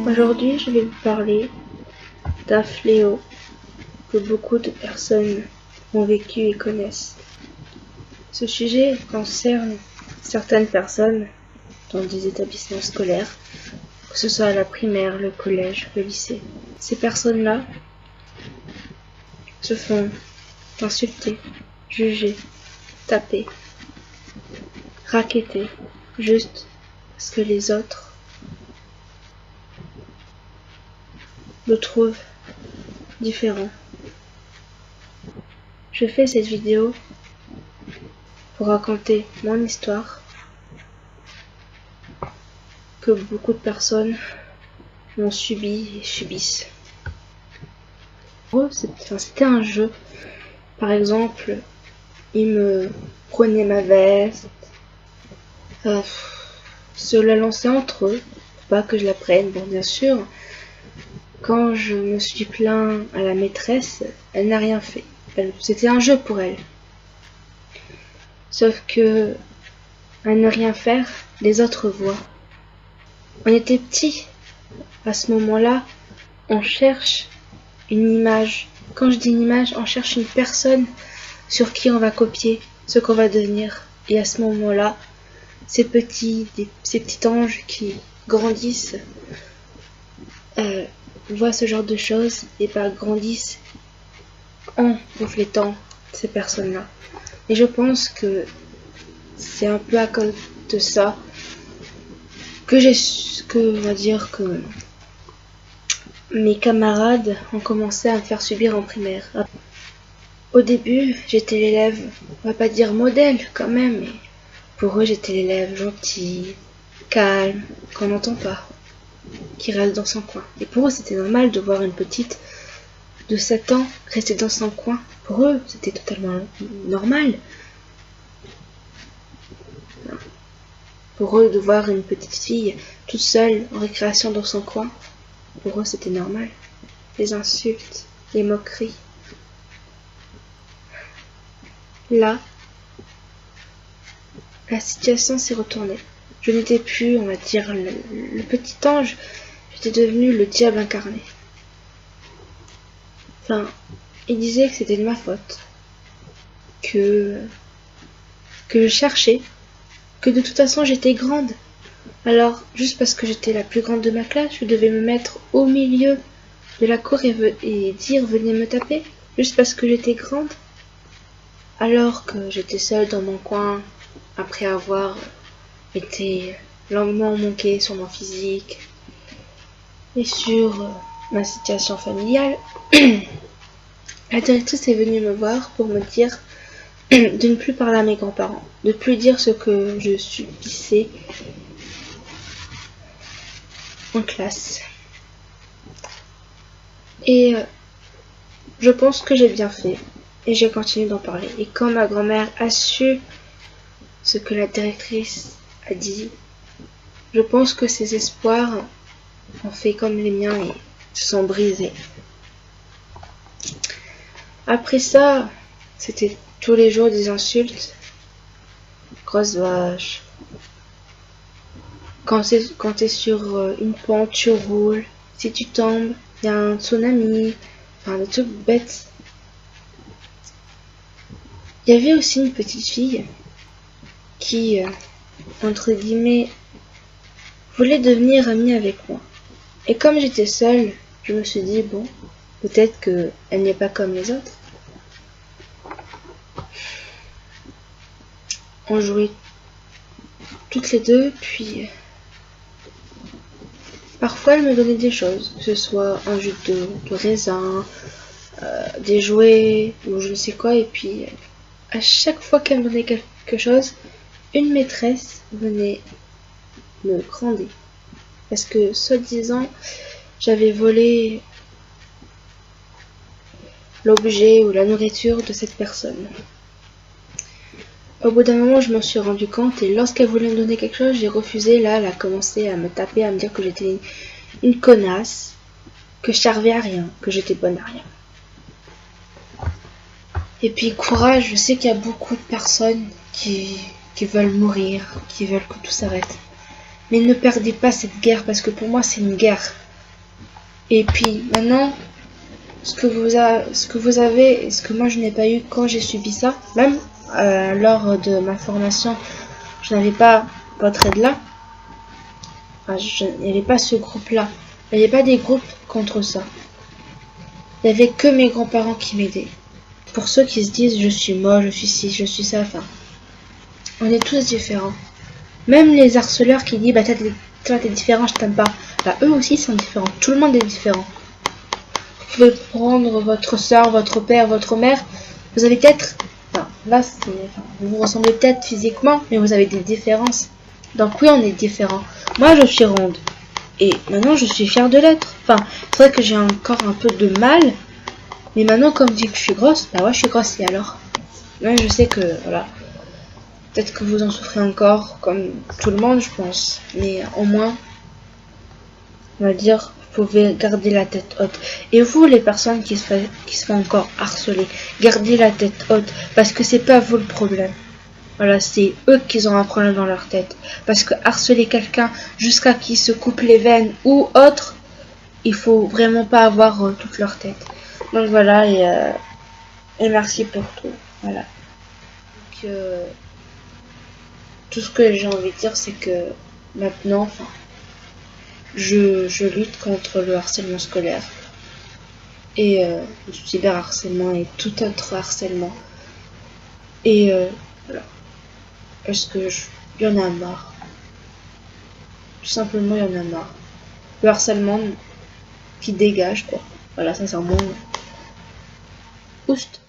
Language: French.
Aujourd'hui, je vais vous parler d'un fléau que beaucoup de personnes ont vécu et connaissent. Ce sujet concerne certaines personnes dans des établissements scolaires, que ce soit à la primaire, le collège, le lycée. Ces personnes-là se font insulter, juger, taper, racketter, juste parce que les autres le trouvent différent. Je fais cette vidéo pour raconter mon histoire que beaucoup de personnes ont subi et subissent. Pour eux, c'était un jeu. Par exemple, ils me prenaient ma veste, se la lançaient entre eux, pour pas que je la prenne. Bon, bien sûr, quand je me suis plaint à la maîtresse, elle n'a rien fait. C'était un jeu pour elle. Sauf que, à ne rien faire, les autres voient. On était petits. À ce moment-là, on cherche une image. Quand je dis une image, on cherche une personne sur qui on va copier ce qu'on va devenir. Et à ce moment-là, ces petits anges qui grandissent voient ce genre de choses et grandissent en reflétant ces personnes-là. Et je pense que c'est un peu à cause de ça que on va dire que mes camarades ont commencé à me faire subir en primaire. Au début, j'étais l'élève, on va pas dire modèle quand même, mais pour eux j'étais l'élève gentil, calme, qu'on n'entend pas, qui reste dans son coin. Et pour eux c'était normal de voir une petite de 7 ans rester dans son coin. Pour eux c'était totalement normal. Pour eux de voir une petite fille toute seule en récréation dans son coin, pour eux c'était normal. Les insultes, les moqueries. Là, la situation s'est retournée. Je n'étais plus, on va dire, le petit ange, j'étais devenu le diable incarné. Enfin, il disait que c'était de ma faute, que je cherchais, que de toute façon j'étais grande. Alors, juste parce que j'étais la plus grande de ma classe, je devais me mettre au milieu de la cour et dire venez me taper, juste parce que j'étais grande. Alors que j'étais seule dans mon coin, après avoir été longuement moquée sur mon physique et sur ma situation familiale, la directrice est venue me voir pour me dire de ne plus parler à mes grands-parents, de ne plus dire ce que je subissais en classe. Et je pense que j'ai bien fait. Et j'ai continué d'en parler. Et quand ma grand-mère a su ce que la directrice a dit, je pense que ses espoirs ont fait comme les miens et se sont brisés. Après ça, c'était tous les jours des insultes. Grosse vache. Quand t'es sur une pente, tu roules. Si tu tombes, il y a un tsunami. Enfin, des trucs bêtes. Il y avait aussi une petite fille qui, entre guillemets, voulait devenir amie avec moi. Et comme j'étais seule, je me suis dit, bon, peut-être qu'elle n'est pas comme les autres. On jouait toutes les deux, puis parfois elle me donnait des choses, que ce soit un jus de raisin, des jouets, ou je ne sais quoi, et puis à chaque fois qu'elle me donnait quelque chose, une maîtresse venait me gronder. Parce que, soi-disant, j'avais volé l'objet ou la nourriture de cette personne. Au bout d'un moment, je m'en suis rendu compte et lorsqu'elle voulait me donner quelque chose, j'ai refusé. Là, elle a commencé à me taper, à me dire que j'étais une connasse, que je servais à rien, que j'étais bonne à rien. Et puis courage, je sais qu'il y a beaucoup de personnes qui veulent mourir, qui veulent que tout s'arrête. Mais ne perdez pas cette guerre, parce que pour moi c'est une guerre. Et puis maintenant, ce que vous avez et ce que moi je n'ai pas eu quand j'ai subi ça, même lors de ma formation, je n'avais pas votre aide là. Enfin, il n'y avait pas ce groupe-là. Il n'y avait pas des groupes contre ça. Il n'y avait que mes grands-parents qui m'aidaient. Pour ceux qui se disent je suis moche, je suis ci, je suis ça, enfin, on est tous différents. Même les harceleurs qui disent bah toi t'es différent, je t'aime pas. Bah eux aussi sont différents. Tout le monde est différent. Vous pouvez prendre votre soeur, votre père, votre mère. Vous avez peut-être, enfin, là vous vous ressemblez peut-être physiquement, mais vous avez des différences. Donc oui, on est différents. Moi je suis ronde. Et maintenant je suis fière de l'être. Enfin, c'est vrai que j'ai encore un peu de mal. Mais maintenant, comme dit que je suis grosse, bah ouais, je suis grosse, et alors? Ouais, je sais que, voilà. Peut-être que vous en souffrez encore, comme tout le monde, je pense. Mais au moins, on va dire, vous pouvez garder la tête haute. Et vous, les personnes qui se font encore harceler, gardez la tête haute, parce que c'est pas vous le problème. Voilà, c'est eux qui ont un problème dans leur tête. Parce que harceler quelqu'un jusqu'à qu'il se coupe les veines ou autre, il faut vraiment pas avoir toute leur tête. Donc voilà, et merci pour tout. Voilà. Donc, tout ce que j'ai envie de dire, c'est que maintenant, enfin, je lutte contre le harcèlement scolaire et le cyberharcèlement et tout autre harcèlement. Et voilà. Parce que il y en a marre. Tout simplement, il y en a marre. Le harcèlement qui dégage, quoi. Voilà, sincèrement. Oust.